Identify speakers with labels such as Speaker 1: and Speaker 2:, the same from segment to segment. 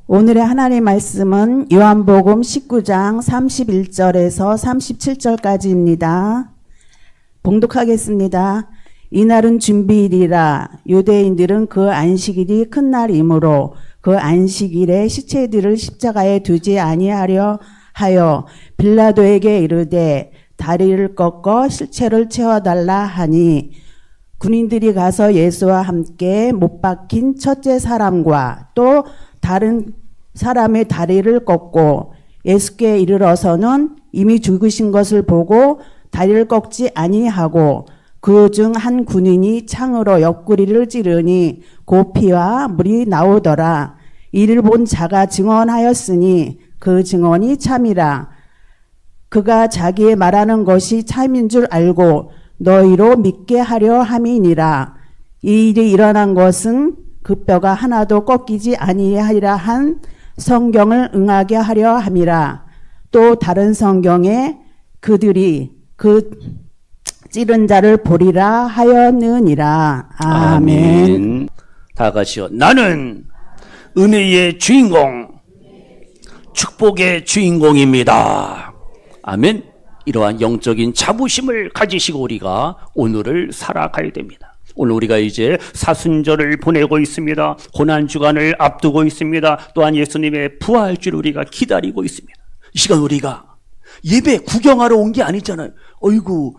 Speaker 1: 오늘의 하나님의 말씀은 요한복음 19장 31절에서 37절까지입니다. 봉독하겠습니다. 이날은 준비일이라 유대인들은 그 안식일이 큰 날이므로 그 안식일에 시체들을 십자가에 두지 아니하려 하여 빌라도에게 이르되 다리를 꺾어 실체를 채워달라 하니 군인들이 가서 예수와 함께 못 박힌 첫째 사람과 또 다른 사람의 다리를 꺾고 예수께 이르러서는 이미 죽으신 것을 보고 다리를 꺾지 아니하고 그 중 한 군인이 창으로 옆구리를 찌르니 그 피와 물이 나오더라. 이를 본 자가 증언하였으니 그 증언이 참이라. 그가 자기의 말하는 것이 참인 줄 알고 너희로 믿게 하려 함이니라. 이 일이 일어난 것은 그 뼈가 하나도 꺾이지 아니하리라 한 성경을 응하게 하려 함이라. 또 다른 성경에 그들이 그 찌른 자를 보리라 하였느니라. 아멘.
Speaker 2: 다 같이요. 나는 은혜의 주인공, 축복의 주인공입니다. 아멘. 이러한 영적인 자부심을 가지시고 우리가 오늘을 살아가야 됩니다. 오늘 우리가 이제 사순절을 보내고 있습니다. 고난주간을 앞두고 있습니다. 또한 예수님의 부활주를 우리가 기다리고 있습니다. 이 시간 우리가 예배 구경하러 온 게 아니잖아요. 어이구,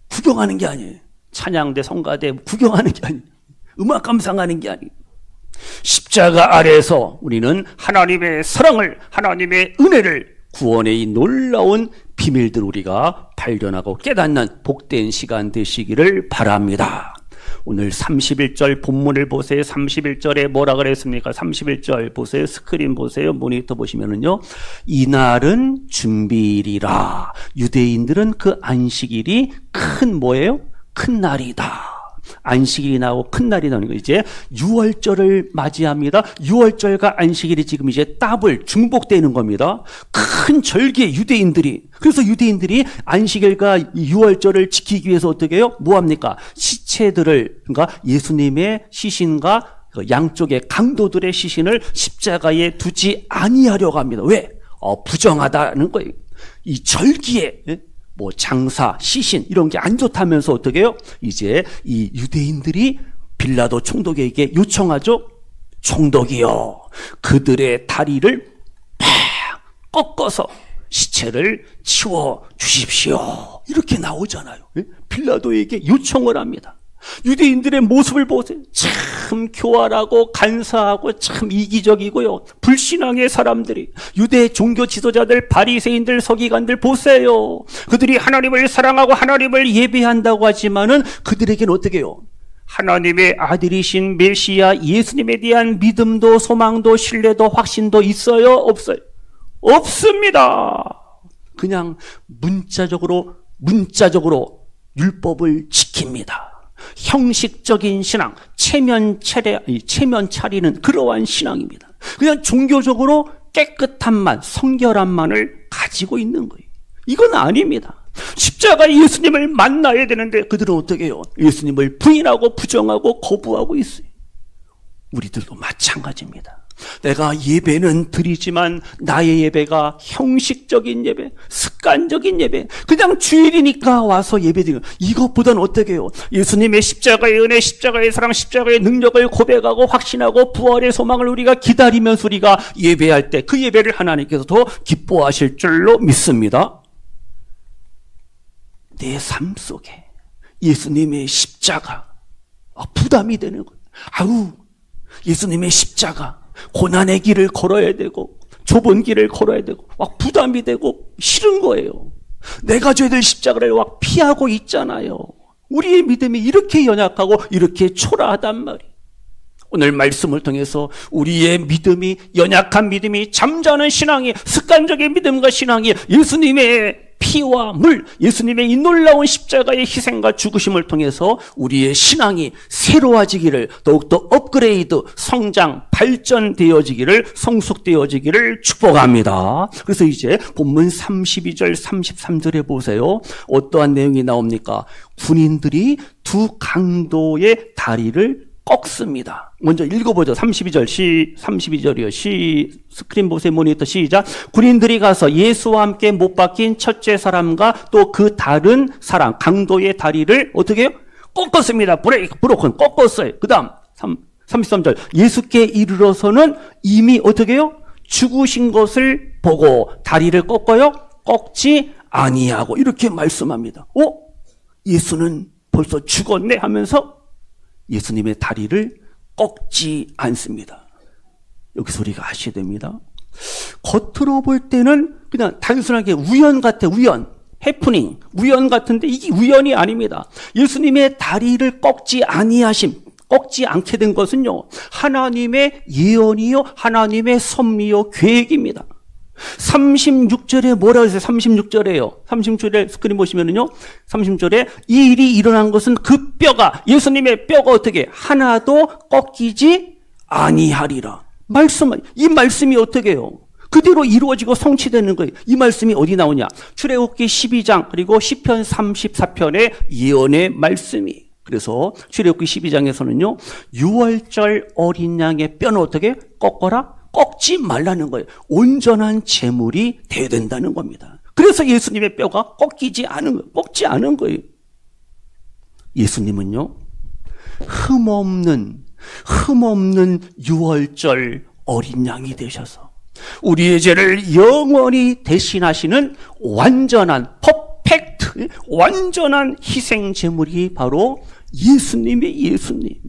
Speaker 2: 구경하는 게 아니에요. 찬양대, 성가대 구경하는 게 아니에요. 음악 감상하는 게 아니에요. 십자가 아래에서 우리는 하나님의 사랑을, 하나님의 은혜를, 구원의 이 놀라운 비밀들 우리가 발견하고 깨닫는 복된 시간 되시기를 바랍니다. 오늘 31절 본문을 보세요. 31절에 뭐라 그랬습니까? 31절 보세요. 스크린 보세요. 모니터 보시면은요. 이날은 준비일이라. 유대인들은 그 안식일이 큰 뭐예요? 큰 날이다. 안식일이 나오고 큰 날이 나오는 거. 이제 6월절을 맞이합니다. 6월절과 안식일이 지금 이제 더블 중복되는 겁니다. 큰 절기에 유대인들이, 그래서 유대인들이 안식일과 6월절을 지키기 위해서 어떻게 해요? 뭐 합니까? 시체들을, 그러니까 예수님의 시신과 양쪽의 강도들의 시신을 십자가에 두지 아니하려고 합니다. 왜? 부정하다는 거예요. 이 절기에 뭐 장사, 시신 이런 게 안 좋다면서 어떻게 해요? 이제 이 유대인들이 빌라도 총독에게 요청하죠. 총독이요, 그들의 다리를 팍 꺾어서 시체를 치워 주십시오. 이렇게 나오잖아요. 빌라도에게 요청을 합니다. 유대인들의 모습을 보세요. 참 교활하고 간사하고 참 이기적이고요. 불신앙의 사람들이, 유대 종교 지도자들, 바리새인들, 서기관들 보세요. 그들이 하나님을 사랑하고 하나님을 예배한다고 하지만은 그들에게는 어떻게 해요? 하나님의 아들이신 메시아 예수님에 대한 믿음도 소망도 신뢰도 확신도 있어요? 없어요? 없습니다. 그냥 문자적으로 율법을 지킵니다. 형식적인 신앙, 체면 차리는 그러한 신앙입니다. 그냥 종교적으로 깨끗함만, 성결함만을 가지고 있는 거예요. 이건 아닙니다. 십자가 예수님을 만나야 되는데 그들은 어떻게 해요? 예수님을 부인하고 부정하고 거부하고 있어요. 우리들도 마찬가지입니다. 내가 예배는 드리지만 나의 예배가 형식적인 예배, 습관적인 예배, 그냥 주일이니까 와서 예배드리는, 이것보다는 어떻게 해요? 예수님의 십자가의 은혜, 십자가의 사랑, 십자가의 능력을 고백하고 확신하고 부활의 소망을 우리가 기다리면서 우리가 예배할 때 그 예배를 하나님께서 더 기뻐하실 줄로 믿습니다. 내 삶 속에 예수님의 십자가 부담이 되는 거예요. 아우, 예수님의 십자가, 고난의 길을 걸어야 되고 좁은 길을 걸어야 되고 막 부담이 되고 싫은 거예요. 내가 져야 될 십자가를 막 피하고 있잖아요. 우리의 믿음이 이렇게 연약하고 이렇게 초라하단 말이에요. 오늘 말씀을 통해서 우리의 믿음이, 연약한 믿음이, 잠자는 신앙이, 습관적인 믿음과 신앙이 예수님의 피와 물, 예수님의 이 놀라운 십자가의 희생과 죽으심을 통해서 우리의 신앙이 새로워지기를, 더욱더 업그레이드, 성장, 발전되어지기를, 성숙되어지기를 축복합니다. 그래서 이제 본문 32절, 33절에 보세요. 어떠한 내용이 나옵니까? 군인들이 두 강도의 다리를 꺾습니다. 먼저 읽어보죠. 32절이요. 스크린 보세요. 모니터 시작. 군인들이 가서 예수와 함께 못 박힌 첫째 사람과 또 그 다른 사람, 강도의 다리를 어떻게 해요? 꺾었습니다. 브로큰 꺾었어요. 그 다음 33절. 예수께 이르러서는 이미 어떻게 해요? 죽으신 것을 보고 다리를 꺾어요? 꺾지 아니하고 이렇게 말씀합니다. 예수는 벌써 죽었네 하면서 예수님의 다리를 꺾지 않습니다. 여기서 우리가 아셔야 됩니다. 겉으로 볼 때는 그냥 단순하게 우연 같아, 우연. 해프닝, 우연 같은데 이게 우연이 아닙니다. 예수님의 다리를 꺾지 않게 된 것은요, 하나님의 예언이요, 하나님의 섭리요, 계획입니다. 36절에 뭐라고 했어요? 36절에요. 36절에 스크린 보시면은요, 36절에 이 일이 일어난 것은 그 뼈가, 예수님의 뼈가 어떻게 하나도 꺾이지 아니하리라. 이 말씀이 어떻게 해요? 그대로 이루어지고 성취되는 거예요. 이 말씀이 어디 나오냐? 출애굽기 12장 그리고 시편 34편의 예언의 말씀이. 그래서 출애굽기 12장에서는요. 6월절 어린 양의 뼈는 어떻게 꺾어라? 꺾지 말라는 거예요. 온전한 제물이 돼야 된다는 겁니다. 그래서 예수님의 뼈가 꺾지 않은 거예요. 예수님은요. 흠없는 6월절 어린 양이 되셔서 우리의 죄를 영원히 대신하시는 완전한 희생 제물이 바로 예수님.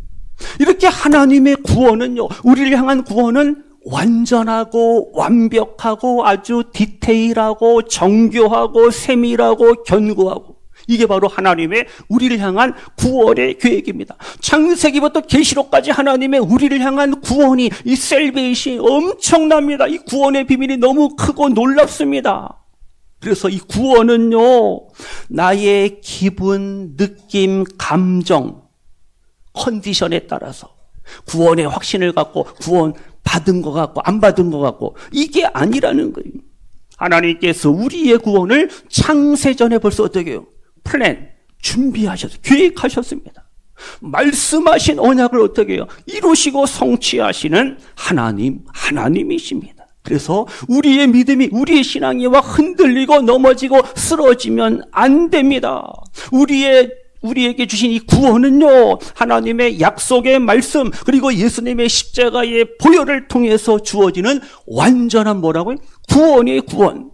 Speaker 2: 이렇게 하나님의 구원은요, 우리를 향한 구원은 완전하고 완벽하고 아주 디테일하고 정교하고 세밀하고 견고하고, 이게 바로 하나님의 우리를 향한 구원의 계획입니다. 창세기부터 계시록까지 하나님의 우리를 향한 구원이, 이 셀베이션이 엄청납니다. 이 구원의 비밀이 너무 크고 놀랍습니다. 그래서 이 구원은요, 나의 기분, 느낌, 감정, 컨디션에 따라서 구원의 확신을 갖고 구원 받은 것 같고 안 받은 것 같고, 이게 아니라는 거예요. 하나님께서 우리의 구원을 창세전에 벌써 어떻게 해요? 계획하셨습니다. 말씀하신 언약을 어떻게 해요? 이루시고 성취하시는 하나님이십니다. 그래서 우리의 믿음이, 우리의 신앙이 흔들리고 넘어지고 쓰러지면 안 됩니다. 우리에게 주신 이 구원은요, 하나님의 약속의 말씀, 그리고 예수님의 십자가의 보혈을 통해서 주어지는 완전한 뭐라고요? 구원이에요, 구원.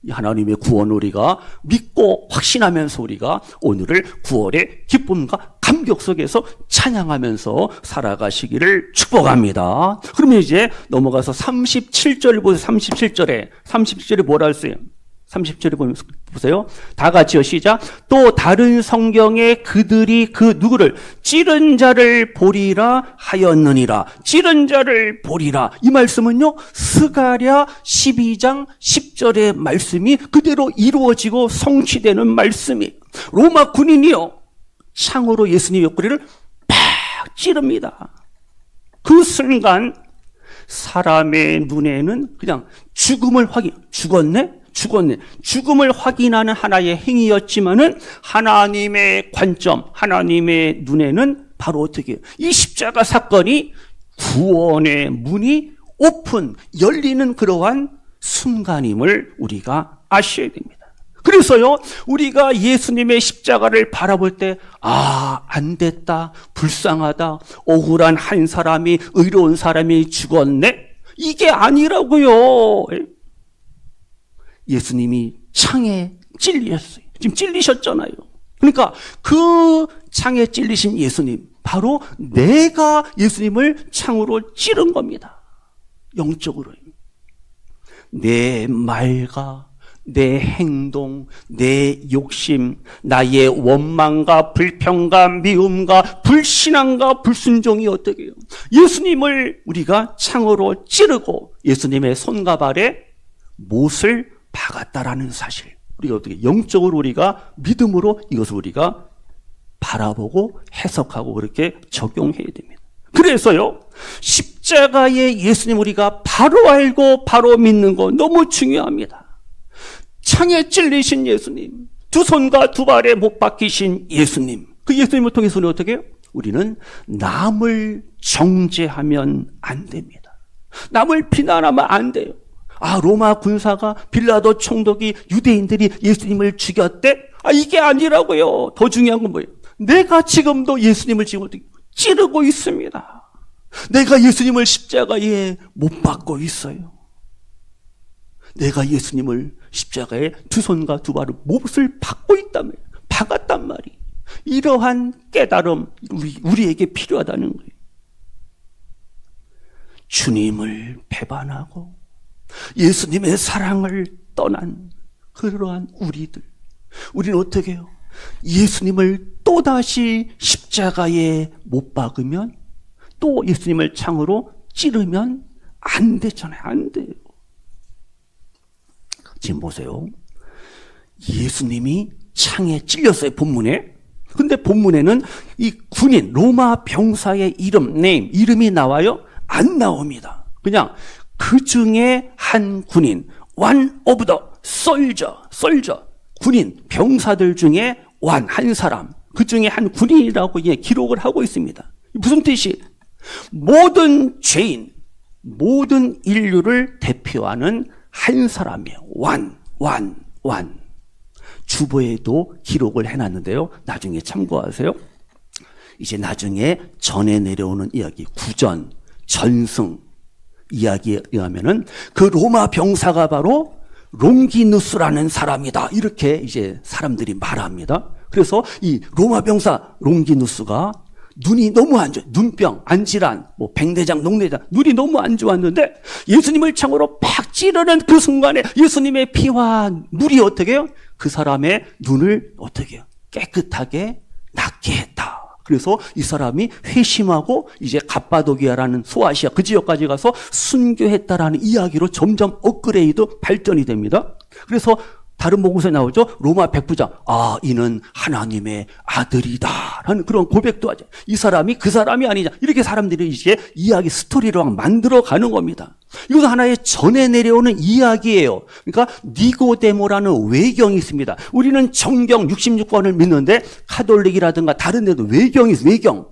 Speaker 2: 하나님의 구원을 우리가 믿고 확신하면서 우리가 오늘을 구원의 기쁨과 감격 속에서 찬양하면서 살아가시기를 축복합니다. 그러면 이제 넘어가서 37절을 보세요. 37절에 뭐라 했어요? 30절에 보세요. 다 같이요. 시작. 또 다른 성경에 그들이 그 누구를 찌른 자를 보리라 하였느니라. 찌른 자를 보리라. 이 말씀은요, 스가랴 12장 10절의 말씀이 그대로 이루어지고 성취되는 말씀이. 로마 군인이요, 창으로 예수님 옆구리를 팍 찌릅니다. 그 순간 사람의 눈에는 그냥 죽음을 확인하는 하나의 행위였지만은 하나님의 관점, 하나님의 눈에는 바로 어떻게 해요? 이 십자가 사건이 구원의 문이 열리는 그러한 순간임을 우리가 아셔야 됩니다. 그래서요, 우리가 예수님의 십자가를 바라볼 때, 안 됐다, 불쌍하다, 억울한 한 사람이, 의로운 사람이 죽었네? 이게 아니라고요. 예수님이 창에 찔리셨어요. 지금 찔리셨잖아요. 그러니까 그 창에 찔리신 예수님, 바로 내가 예수님을 창으로 찌른 겁니다. 영적으로요. 내 말과 내 행동, 내 욕심, 나의 원망과 불평과 미움과 불신앙과 불순종이 어떻게 해요? 예수님을 우리가 창으로 찌르고 예수님의 손과 발에 못을 박았다라는 사실. 우리가 어떻게 영적으로 우리가 믿음으로 이것을 우리가 바라보고 해석하고 그렇게 적용해야 됩니다. 그래서요, 십자가의 예수님 우리가 바로 알고 바로 믿는 거 너무 중요합니다. 창에 찔리신 예수님, 두 손과 두 발에 못 박히신 예수님, 그 예수님을 통해서 우리 어떻게 해요? 우리는 남을 정죄하면 안 됩니다. 남을 비난하면 안 돼요. 아, 로마 군사가 빌라도 총독이 유대인들이 예수님을 죽였대? 아, 이게 아니라고요. 더 중요한 건 뭐예요? 내가 지금도 예수님을 지금 찌르고 있습니다. 내가 예수님을 십자가에 못 박고 있어요. 내가 예수님을 십자가에 두 손과 두 발을 못을 박고 있다며, 박았단 말이에요. 이러한 깨달음 우리에게 필요하다는 거예요. 주님을 배반하고 예수님의 사랑을 떠난 그러한 우리는 어떻게 해요? 예수님을 또다시 십자가에 못 박으면, 또 예수님을 창으로 찌르면 안 되잖아요. 안 돼요. 지금 보세요. 예수님이 창에 찔렸어요, 본문에. 근데 본문에는 이 군인, 로마 병사의 이름이 나와요? 안 나옵니다. 그냥 그 중에 한 군인, one of the soldier, 군인, 병사들 중에 한 사람, 그 중에 한 군인이라고 기록을 하고 있습니다. 무슨 뜻이? 모든 죄인, 모든 인류를 대표하는 한 사람이에요. one. 주보에도 기록을 해놨는데요. 나중에 참고하세요. 이제 나중에 전에 내려오는 이야기, 구전, 전승 이야기에 의하면은 그 로마 병사가 바로 롱기누스라는 사람이다. 이렇게 이제 사람들이 말합니다. 그래서 이 로마 병사 롱기누스가 눈이 너무 안 좋아요. 눈병, 안질환, 백내장, 녹내장, 눈이 너무 안 좋았는데 예수님을 창으로 팍 찌르는 그 순간에 예수님의 피와 물이 어떻게 해요? 그 사람의 눈을 어떻게 해요? 깨끗하게 낫게 했다. 그래서 이 사람이 회심하고 이제 갑바도기아라는 소아시아 그 지역까지 가서 순교했다라는 이야기로 점점 업그레이드 발전이 됩니다. 그래서 다른 복음서에 나오죠. 로마 백부장, 아, 이는 하나님의 아들이다 라는 그런 고백도 하죠. 이 사람이 그 사람이 아니냐, 이렇게 사람들이 이제 이야기 스토리로 만들어 가는 겁니다. 이것은 하나의 전에 내려오는 이야기예요. 그러니까 니고데모라는 외경이 있습니다. 우리는 정경 66권을 믿는데 카톨릭이라든가 다른 데도 외경이 있어요.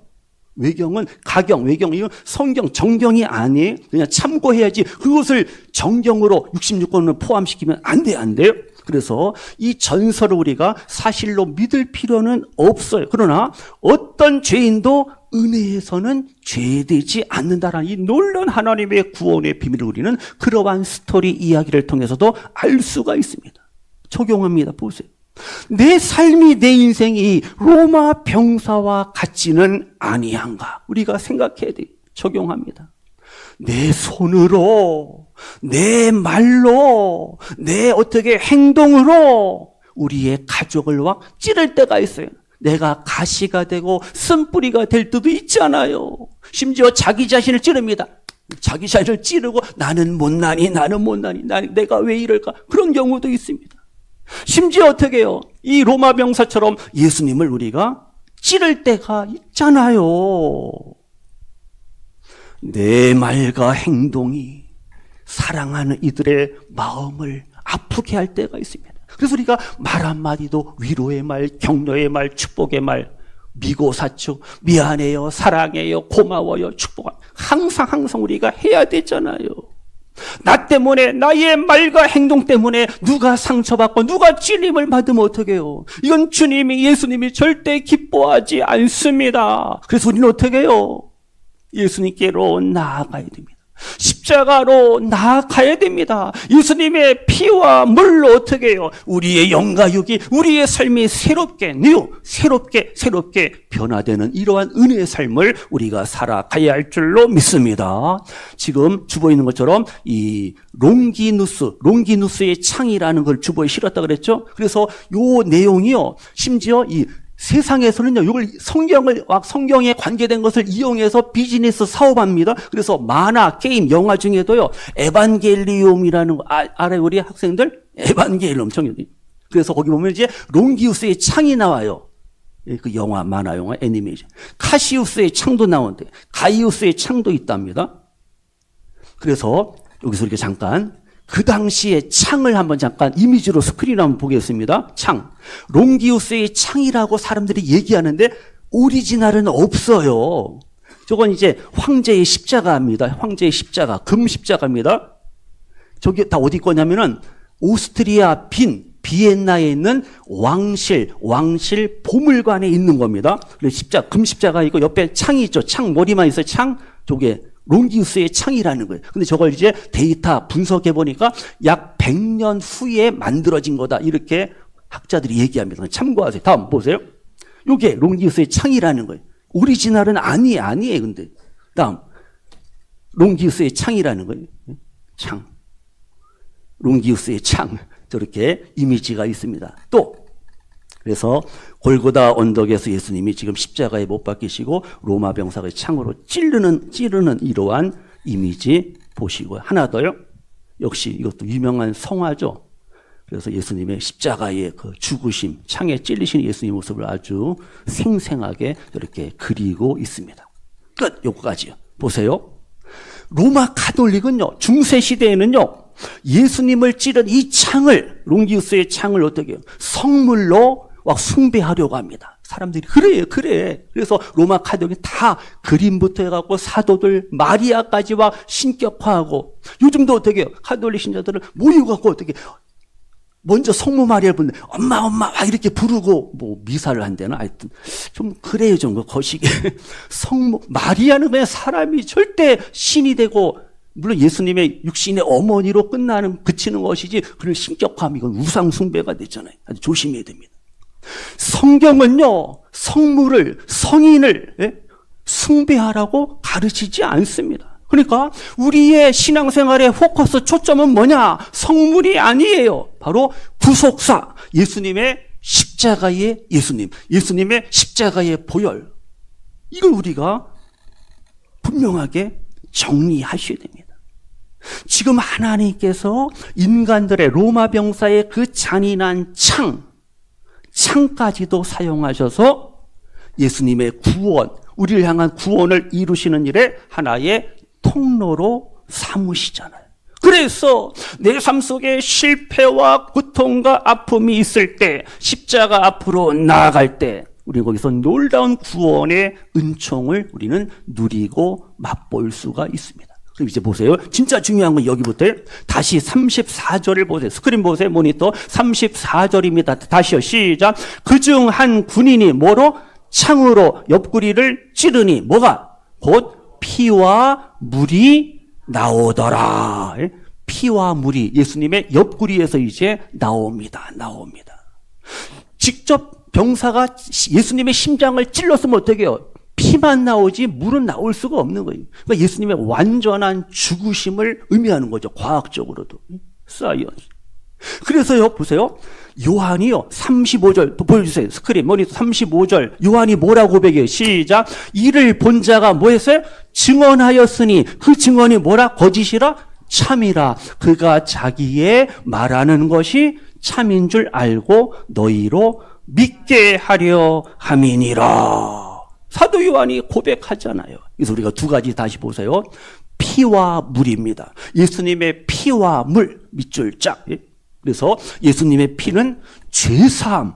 Speaker 2: 외경은 가경, 외경, 이건 성경, 정경이 아니에요. 그냥 참고해야지 그것을 정경으로 66권을 포함시키면 안 돼요. 그래서 이 전설을 우리가 사실로 믿을 필요는 없어요. 그러나 어떤 죄인도 은혜에서는 죄되지 않는다라는 이 놀라운 하나님의 구원의 비밀을 우리는 그러한 스토리 이야기를 통해서도 알 수가 있습니다. 적용합니다. 보세요. 내 삶이, 내 인생이 로마 병사와 같지는 아니한가? 우리가 생각해야 돼요. 적용합니다. 내 손으로, 내 말로, 내 어떻게 행동으로 우리의 가족을 막 찌를 때가 있어요. 내가 가시가 되고 쓴뿌리가 될 때도 있잖아요. 심지어 자기 자신을 찌릅니다. 자기 자신을 찌르고 나는 못나니, 내가 왜 이럴까? 그런 경우도 있습니다. 심지어 어떻게 해요? 이 로마 병사처럼 예수님을 우리가 찌를 때가 있잖아요. 내 말과 행동이 사랑하는 이들의 마음을 아프게 할 때가 있습니다. 그래서 우리가 말 한마디도 위로의 말, 격려의 말, 축복의 말, 미고사축, 미안해요, 사랑해요, 고마워요, 축복합니다. 항상 우리가 해야 되잖아요. 나 때문에, 나의 말과 행동 때문에 누가 상처받고 누가 찔림을 받으면 어떻게 해요? 이건 예수님이 절대 기뻐하지 않습니다. 그래서 우리는 어떻게 해요? 예수님께로 나아가야 됩니다. 십자가로 나아가야 됩니다. 예수님의 피와 물로 어떻게 해요? 우리의 영과 육이, 우리의 삶이 새롭게 변화되는 이러한 은혜의 삶을 우리가 살아가야 할 줄로 믿습니다. 지금 주보에 있는 것처럼 이 롱기누스의 창이라는 걸 주보에 실었다 그랬죠? 그래서 요 내용이요, 심지어 이 세상에서는요, 이걸 성경에 관계된 것을 이용해서 비즈니스 사업합니다. 그래서 만화, 게임, 영화 중에도요, 에반겔리움이라는 거, 알아요, 우리 학생들? 에반겔리움, 그래서 거기 보면 이제 롱기우스의 창이 나와요. 그 영화, 만화, 영화, 애니메이션. 카시우스의 창도 나오는데, 가이우스의 창도 있답니다. 그래서 여기서 이렇게 잠깐, 그 당시에 창을 한번 잠깐 이미지로 스크린 한번 보겠습니다. 창. 롱기우스의 창이라고 사람들이 얘기하는데 오리지널은 없어요. 저건 이제 황제의 십자가입니다. 황제의 십자가, 금 십자가입니다. 저기 다 어디 거냐면은 오스트리아 비엔나에 있는 왕실 보물관에 있는 겁니다. 그래서 금 십자가 있고 옆에 창이 있죠. 창 머리만 있어요. 창 저게 롱기우스의 창이라는 거예요. 근데 저걸 이제 데이터 분석해 보니까 약 100년 후에 만들어진 거다. 이렇게 학자들이 얘기합니다. 참고하세요. 다음 보세요. 요게 롱기우스의 창이라는 거예요. 오리지널은 아니에요. 근데 다음 롱기우스의 창이라는 거예요. 창. 롱기우스의 창. 저렇게 이미지가 있습니다. 또 그래서 골고다 언덕에서 예수님이 지금 십자가에 못 박히시고 로마 병사가 창으로 찌르는 이러한 이미지 보시고요. 하나 더요. 역시 이것도 유명한 성화죠. 그래서 예수님의 십자가의 그 죽으심, 창에 찔리신 예수님 모습을 아주 생생하게 이렇게 그리고 있습니다. 끝. 요거까지요. 보세요. 로마 가톨릭은요, 중세 시대에는요, 예수님을 찌른 이 창을, 롱기우스의 창을 어떻게 해요? 성물로 막 숭배하려고 합니다. 사람들이 그래. 그래서 로마 가톨릭이 다 그림부터 해갖고 사도들 마리아까지 막 신격화하고, 요즘도 어떻게 해요? 가톨릭 신자들을 모여갖고 어떻게 먼저 성모 마리아를 부르는데 엄마 막 이렇게 부르고 뭐 미사를 한대나 하여튼 좀 그래요. 좀 거시기. 성모 마리아는 그냥 사람이 절대 신이 되고, 물론 예수님의 육신의 어머니로 그치는 것이지, 그를 신격화하면 이건 우상 숭배가 되잖아요. 아주 조심해야 됩니다. 성경은요, 성인을 숭배하라고 가르치지 않습니다. 그러니까 우리의 신앙생활의 포커스 초점은 뭐냐? 성물이 아니에요. 바로 구속사, 예수님의 십자가의 예수님의 십자가의 보혈. 이걸 우리가 분명하게 정리하셔야 됩니다. 지금 하나님께서 인간들의 로마 병사의 그 잔인한 창까지도 사용하셔서 예수님의 구원, 우리를 향한 구원을 이루시는 일에 하나의 통로로 삼으시잖아요. 그래서 내 삶 속에 실패와 고통과 아픔이 있을 때, 십자가 앞으로 나아갈 때, 우리 거기서 놀라운 구원의 은총을 우리는 누리고 맛볼 수가 있습니다. 그럼 이제 보세요. 진짜 중요한 건 여기부터 다시 34절을 보세요. 스크린 보세요. 모니터 34절입니다. 다시요. 시작. 그중 한 군인이 뭐로? 창으로 옆구리를 찌르니 뭐가? 곧 피와 물이 나오더라. 피와 물이 예수님의 옆구리에서 이제 나옵니다. 직접 병사가 예수님의 심장을 찔렀으면 어떻게 해요? 피만 나오지 물은 나올 수가 없는 거예요. 그러니까 예수님의 완전한 죽으심을 의미하는 거죠. 과학적으로도. 사이언스. 그래서요, 보세요. 요한이요, 35절, 보여주세요. 스크린, 모니터 35절. 요한이 뭐라고 고백해요? 시작. 이를 본 자가 뭐 했어요? 증언하였으니, 그 증언이 뭐라? 거짓이라? 참이라. 그가 자기의 말하는 것이 참인 줄 알고 너희로 믿게 하려 함이니라. 사도 요한이 고백하잖아요. 그래서 우리가 두 가지 다시 보세요. 피와 물입니다. 예수님의 피와 물, 밑줄 짝. 그래서 예수님의 피는 죄사함,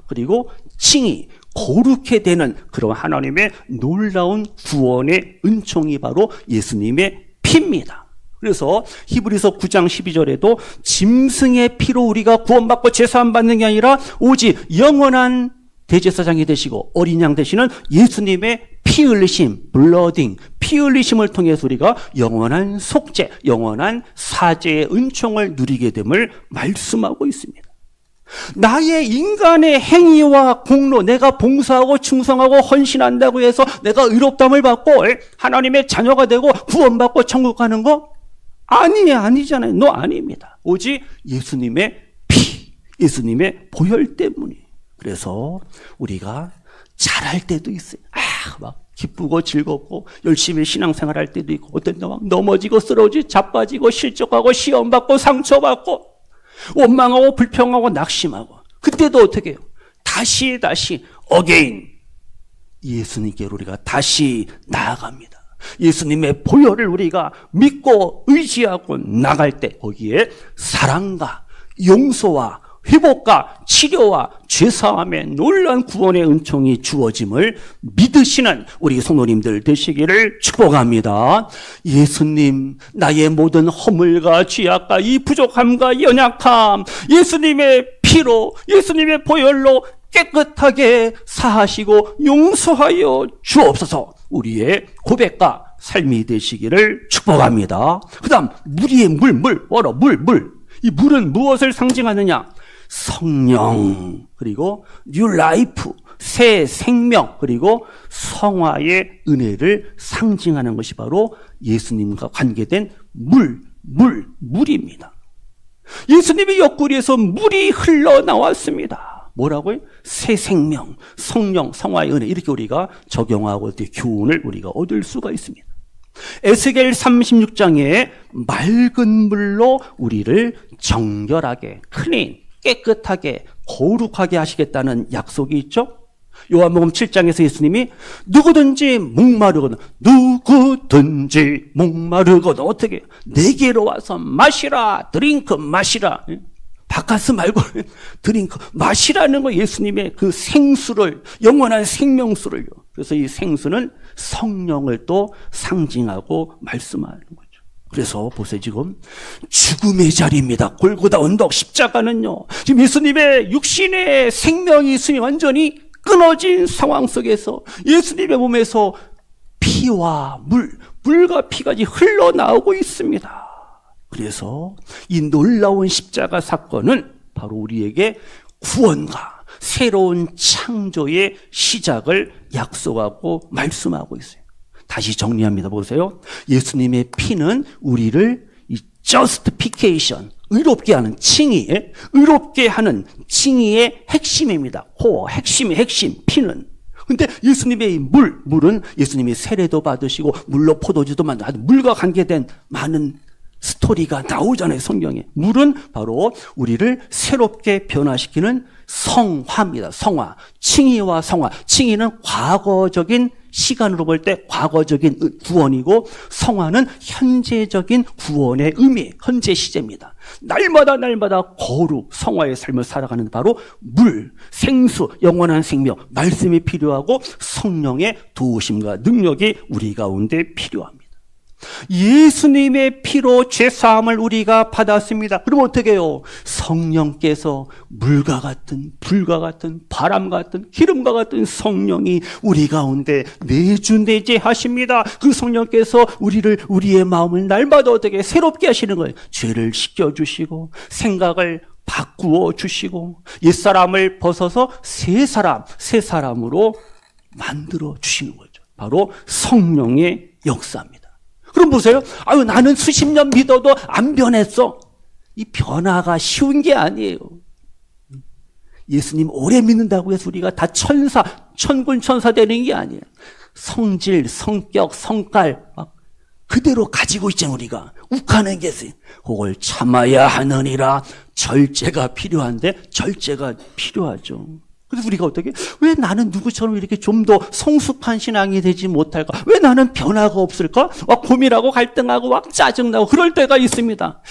Speaker 2: 그리고 칭의, 거룩해 되는 그런 하나님의 놀라운 구원의 은총이 바로 예수님의 피입니다. 그래서 히브리서 9장 12절에도 짐승의 피로 우리가 구원받고 죄사함 받는 게 아니라 오직 영원한 대제사장이 되시고 어린 양 되시는 예수님의 피 흘리심, 블러딩, 피 흘리심을 통해서 우리가 영원한 속죄, 영원한 사죄의 은총을 누리게 됨을 말씀하고 있습니다. 나의 인간의 행위와 공로, 내가 봉사하고 충성하고 헌신한다고 해서 내가 의롭다함을 받고 하나님의 자녀가 되고 구원받고 천국 가는 거? 아니잖아요. 너 아닙니다. 오직 예수님의 피, 예수님의 보혈 때문이에요. 그래서 우리가 잘할 때도 있어요. 막 기쁘고 즐겁고 열심히 신앙생활 할 때도 있고, 어떤 때 막 넘어지고 쓰러지고 자빠지고 실족하고 시험받고 상처받고 원망하고 불평하고 낙심하고, 그때도 어떻게 해요? 다시 어게인 예수님께로 우리가 다시 나아갑니다. 예수님의 보혈을 우리가 믿고 의지하고 나갈 때 거기에 사랑과 용서와 회복과 치료와 죄사함의 놀라운 구원의 은총이 주어짐을 믿으시는 우리 성도님들 되시기를 축복합니다. 예수님, 나의 모든 허물과 죄악과 이 부족함과 연약함, 예수님의 피로, 예수님의 보혈로 깨끗하게 사하시고 용서하여 주옵소서. 우리의 고백과 삶이 되시기를 축복합니다. 그 다음 물이의 물. 이 물은 무엇을 상징하느냐? 성령, 그리고 뉴 라이프, 새 생명, 그리고 성화의 은혜를 상징하는 것이 바로 예수님과 관계된 물입니다. 예수님의 옆구리에서 물이 흘러나왔습니다. 뭐라고요? 새 생명, 성령, 성화의 은혜, 이렇게 우리가 적용하고 교훈을 우리가 얻을 수가 있습니다. 에스겔 36장에 맑은 물로 우리를 정결하게, 클린, 깨끗하게, 거룩하게 하시겠다는 약속이 있죠. 요한복음 7장에서 예수님이 누구든지 목마르거든 어떻게 내게로 와서 마시라, 드링크 마시라. 바카스 말고 드링크 마시라는 거, 예수님의 그 생수를, 영원한 생명수를요. 그래서 이 생수는 성령을 또 상징하고 말씀하는 거죠. 그래서 보세요, 지금 죽음의 자리입니다. 골고다 언덕, 십자가는요. 지금 예수님의 육신의 생명이 있으니 완전히 끊어진 상황 속에서 예수님의 몸에서 피와 물과 피까지 흘러나오고 있습니다. 그래서 이 놀라운 십자가 사건은 바로 우리에게 구원과 새로운 창조의 시작을 약속하고 말씀하고 있어요. 다시 정리합니다. 보세요. 예수님의 피는 우리를 이 justification, 의롭게 하는 칭의의 핵심입니다. 코어, 핵심, 피는. 근데 예수님의 물은 예수님이 세례도 받으시고 물로 포도주도 만들고 물과 관계된 많은 스토리가 나오잖아요, 성경에. 물은 바로 우리를 새롭게 변화시키는 성화입니다. 성화. 칭의와 성화. 칭의는 과거적인 시간으로 볼 때 과거적인 구원이고, 성화는 현재적인 구원의 의미, 현재 시제입니다. 날마다 거룩, 성화의 삶을 살아가는 바로 물, 생수, 영원한 생명, 말씀이 필요하고 성령의 도우심과 능력이 우리 가운데 필요합니다. 예수님의 피로 죄사함을 우리가 받았습니다. 그럼 어떻게 해요? 성령께서 물과 같은, 불과 같은, 바람 같은, 기름과 같은 성령이 우리 가운데 내주내재하십니다. 그 성령께서 우리의 마음을 날마다 어떻게 새롭게 하시는 거예요? 죄를 씻겨주시고 생각을 바꾸어 주시고 옛사람을 벗어서 새 사람으로 만들어 주시는 거죠. 바로 성령의 역사입니다. 그럼 보세요. 나는 수십 년 믿어도 안 변했어. 이 변화가 쉬운 게 아니에요. 예수님 오래 믿는다고 해서 우리가 다 천군 천사 되는 게 아니에요. 성질, 성격, 성깔 막 그대로 가지고 있잖아요. 우리가 욱하는 게 있어요. 그걸 참아야 하느니라. 절제가 필요한데 절제가 필요하죠. 그래서 우리가 어떻게, 왜 나는 누구처럼 이렇게 좀 더 성숙한 신앙이 되지 못할까? 왜 나는 변화가 없을까? 막 고민하고 갈등하고 막 짜증나고 그럴 때가 있습니다.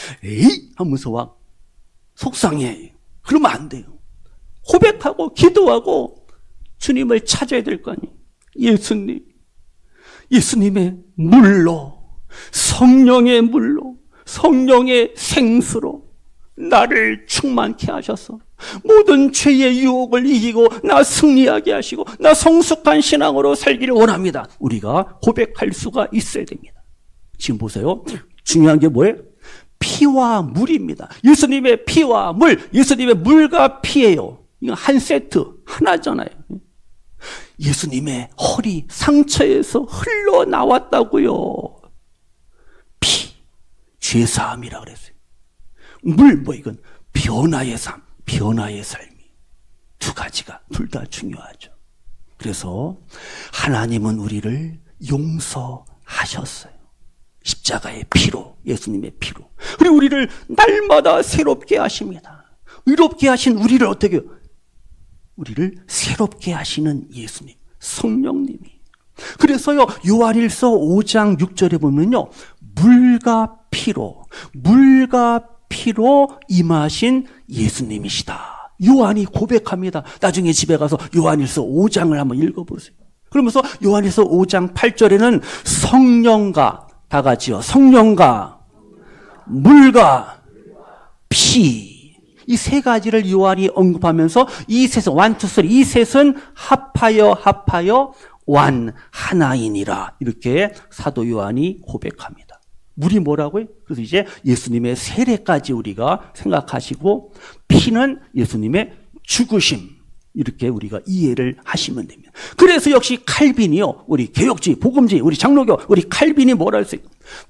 Speaker 2: 하면서 막 속상해. 그러면 안 돼요. 고백하고 기도하고 주님을 찾아야 될 거 아니에요. 예수님의 물로, 성령의 물로, 성령의 생수로 나를 충만케 하셔서 모든 죄의 유혹을 이기고 나 승리하게 하시고 나 성숙한 신앙으로 살기를 원합니다. 우리가 고백할 수가 있어야 됩니다. 지금 보세요. 중요한 게 뭐예요? 피와 물입니다. 예수님의 피와 물, 예수님의 물과 피예요. 이거 한 세트, 하나잖아요. 예수님의 허리, 상처에서 흘러나왔다고요. 피, 죄사함이라 그랬어요. 물, 이건 변화의 삶, 변화의 삶이 두 가지가 둘 다 중요하죠. 그래서 하나님은 우리를 용서하셨어요. 십자가의 피로, 예수님의 피로. 그리고 우리를 날마다 새롭게 하십니다. 의롭게 하신 우리를 어떻게 해요? 우리를 새롭게 하시는 예수님, 성령님이. 그래서요, 요한일서 5장 6절에 보면요, 물과 피로 임하신 예수님이시다. 요한이 고백합니다. 나중에 집에 가서 요한일서 5장을 한번 읽어보세요. 그러면서 요한일서 5장 8절에는 성령과 다 같이요. 성령과 물과 피. 이 세 가지를 요한이 언급하면서 이 셋은 1, 2, 3 이 셋은 합하여 완 하나이니라. 이렇게 사도 요한이 고백합니다. 물이 뭐라고요? 그래서 이제 예수님의 세례까지 우리가 생각하시고 피는 예수님의 죽으심 이렇게 우리가 이해를 하시면 됩니다. 그래서 역시 칼빈이요. 우리 개혁주의, 복음주의, 우리 장로교, 우리 칼빈이 뭐라 했어요?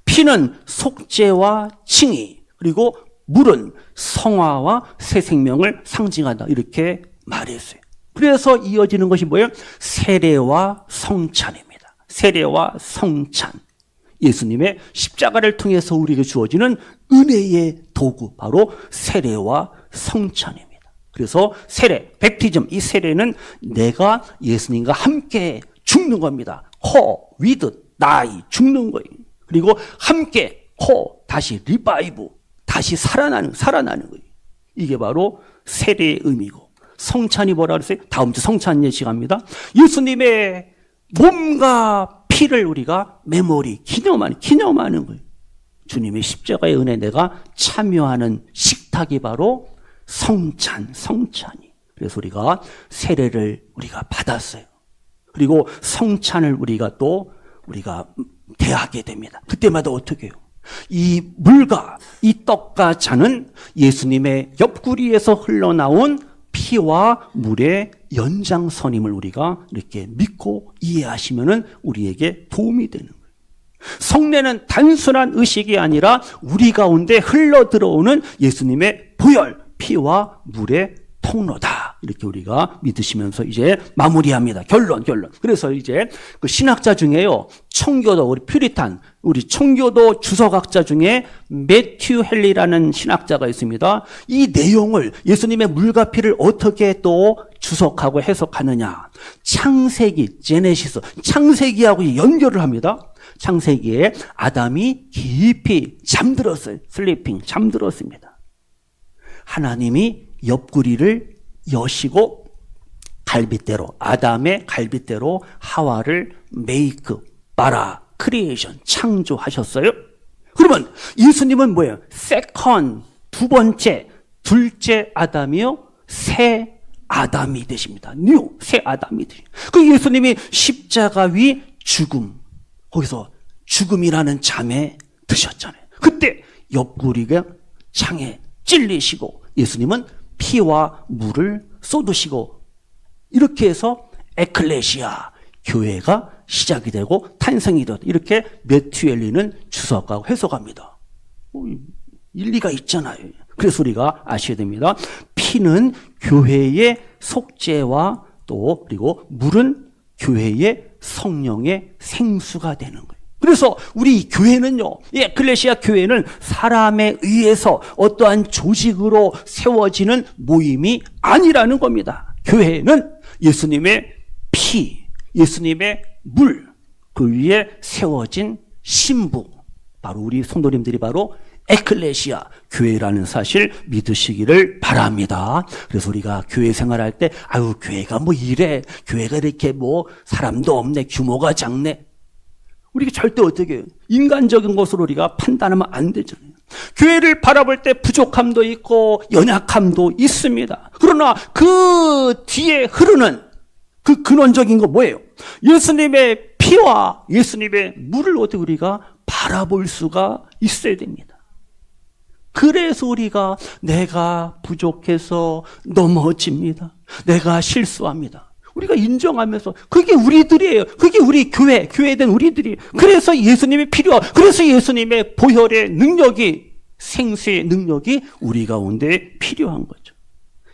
Speaker 2: 피는 속죄와 칭의 그리고 물은 성화와 새 생명을 상징한다. 이렇게 말했어요. 그래서 이어지는 것이 뭐예요? 세례와 성찬입니다. 세례와 성찬. 예수님의 십자가를 통해서 우리에게 주어지는 은혜의 도구, 바로 세례와 성찬입니다. 그래서 세례, 백티즘, 이 세례는 내가 예수님과 함께 죽는 겁니다. with, die, 죽는 거예요. 그리고 함께, 다시 리바이브, 다시 살아나는 거예요. 이게 바로 세례의 의미고, 성찬이 뭐라 그랬어요? 다음 주 성찬 예식합니다. 예수님의 몸과 피를 우리가 기념하는 거예요. 주님의 십자가의 은혜 내가 참여하는 식탁이 바로 성찬이. 그래서 우리가 세례를 우리가 받았어요. 그리고 성찬을 우리가 대하게 됩니다. 그때마다 어떻게 해요? 이 물과 이 떡과 잔은 예수님의 옆구리에서 흘러나온 피와 물의 연장선임을 우리가 이렇게 믿고 이해하시면은 우리에게 도움이 되는 거예요. 성례는 단순한 의식이 아니라 우리 가운데 흘러 들어오는 예수님의 보혈, 피와 물의 통로다. 이렇게 우리가 믿으시면서 이제 마무리합니다. 결론. 그래서 이제 그 신학자 중에요. 청교도, 우리 퓨리탄, 우리 청교도 주석학자 중에 매튜 헨리라는 신학자가 있습니다. 이 내용을 예수님의 물과 피를 어떻게 또 주석하고 해석하느냐. 창세기, 제네시스, 창세기하고 연결을 합니다. 창세기에 아담이 깊이 잠들었어요. 잠들었습니다. 하나님이 옆구리를 여시고 아담의 갈빗대로 하와를 크리에이션, 창조하셨어요. 그러면 예수님은 뭐예요? 두 번째, 둘째 아담이요? 새 아담이 되십니다. 새 아담이 되십니다. 그 예수님이 십자가 위 죽음, 거기서 죽음이라는 잠에 드셨잖아요. 그때 옆구리가 창에 찔리시고 예수님은 피와 물을 쏟으시고 이렇게 해서 에클레시아, 교회가 시작이 되고 탄생이 되었다. 이렇게 매튜 헨리는 주석하고 해석합니다. 일리가 있잖아요. 그래서 우리가 아셔야 됩니다. 피는 교회의 속죄와 또 그리고 물은 교회의 성령의 생수가 되는 거예요. 그래서 우리 교회는요, 에클레시아 교회는 사람에 의해서 어떠한 조직으로 세워지는 모임이 아니라는 겁니다. 교회는 예수님의 피, 예수님의 물, 그 위에 세워진 신부, 바로 우리 성도님들이 바로 에클레시아 교회라는 사실 믿으시기를 바랍니다. 그래서 우리가 교회 생활할 때 교회가 뭐 이래, 교회가 이렇게 뭐 사람도 없네, 규모가 작네, 우리가 절대 어떻게 해요? 인간적인 것으로 우리가 판단하면 안 되잖아요. 교회를 바라볼 때 부족함도 있고 연약함도 있습니다. 그러나 그 뒤에 흐르는 그 근원적인 거 뭐예요? 예수님의 피와 예수님의 물을 어떻게 우리가 바라볼 수가 있어야 됩니다. 그래서 우리가 내가 부족해서 넘어집니다. 내가 실수합니다. 우리가 인정하면서 그게 우리들이에요. 그게 우리 교회된 우리들이. 그래서 예수님이 필요하고 그래서 예수님의 보혈의 능력이, 생수의 능력이 우리 가운데 필요한 거죠.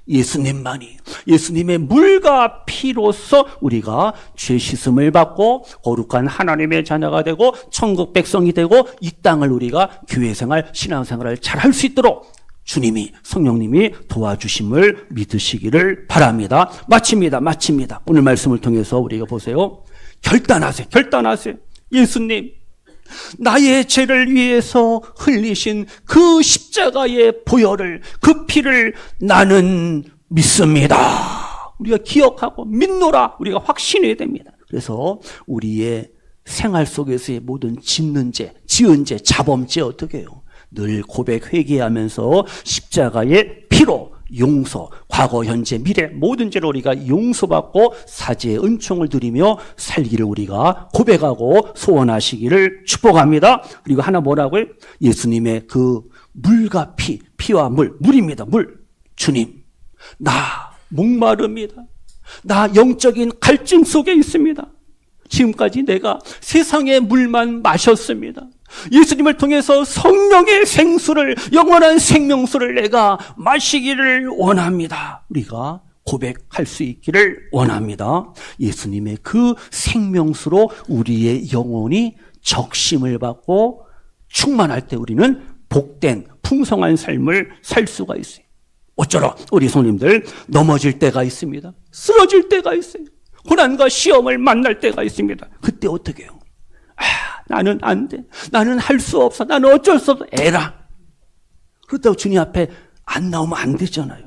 Speaker 2: 예수님의 물과 피로서 우리가 죄 씻음을 받고 거룩한 하나님의 자녀가 되고 천국 백성이 되고 이 땅을 우리가 교회생활, 신앙생활을 잘 할 수 있도록 주님이, 성령님이 도와주심을 믿으시기를 바랍니다. 마칩니다. 오늘 말씀을 통해서 우리가 보세요. 결단하세요. 예수님, 나의 죄를 위해서 흘리신 그 십자가의 보혈을, 그 피를 나는 믿습니다. 우리가 기억하고 믿노라 우리가 확신해야 됩니다. 그래서 우리의 생활 속에서의 모든 지은 죄, 자범죄 어떻게 해요? 늘 고백 회개하면서 십자가의 피로 용서, 과거, 현재, 미래 모든 죄를 우리가 용서받고 사죄의 은총을 드리며 살기를 우리가 고백하고 소원하시기를 축복합니다. 그리고 하나 뭐라고요? 예수님의 그 물과 피와 물입니다. 주님, 나 목마릅니다. 나 영적인 갈증 속에 있습니다. 지금까지 내가 세상의 물만 마셨습니다. 예수님을 통해서 성령의 생수를, 영원한 생명수를 내가 마시기를 원합니다. 우리가 고백할 수 있기를 원합니다. 예수님의 그 생명수로 우리의 영혼이 적심을 받고 충만할 때 우리는 복된 풍성한 삶을 살 수가 있어요. 어쩌라 우리 손님들 넘어질 때가 있습니다. 쓰러질 때가 있어요. 고난과 시험을 만날 때가 있습니다. 그때 어떻게 해요? 나는 안 돼. 나는 할 수 없어. 나는 어쩔 수 없어. 에라. 그렇다고 주님 앞에 안 나오면 안 되잖아요.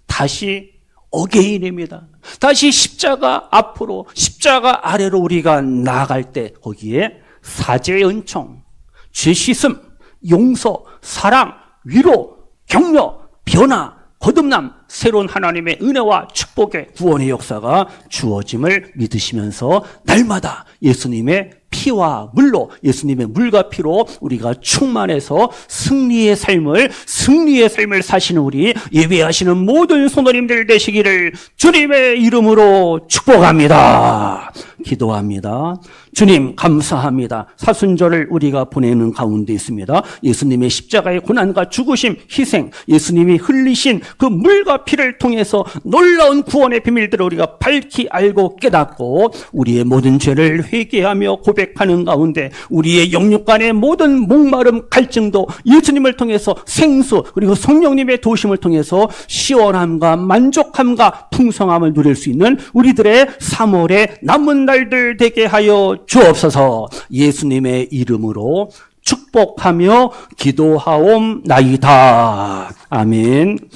Speaker 2: 다시 어게인입니다. 다시 십자가 앞으로, 십자가 아래로 우리가 나아갈 때 거기에 사죄의 은총, 죄 씻음, 용서, 사랑, 위로, 격려, 변화, 거듭남, 새로운 하나님의 은혜와 축복의 구원의 역사가 주어짐을 믿으시면서 날마다 예수님의 피와 물로, 예수님의 물과 피로 우리가 충만해서 승리의 삶을 사시는 우리 예배하시는 모든 성도님들 되시기를 주님의 이름으로 축복합니다. 기도합니다. 주님 감사합니다. 사순절을 우리가 보내는 가운데 있습니다. 예수님의 십자가의 고난과 죽으심, 희생, 예수님이 흘리신 그 물과 피를 통해서 놀라운 구원의 비밀들을 우리가 밝히 알고 깨닫고 우리의 모든 죄를 회개하며 고백하는 가운데 우리의 영육 간의 모든 목마름, 갈증도 예수님을 통해서 생수 그리고 성령님의 도우심을 통해서 시원함과 만족함과 풍성함을 누릴 수 있는 우리들의 3월의 남은 날들 되게 하여 주옵소서. 예수님의 이름으로 축복하며 기도하옵나이다. 아멘.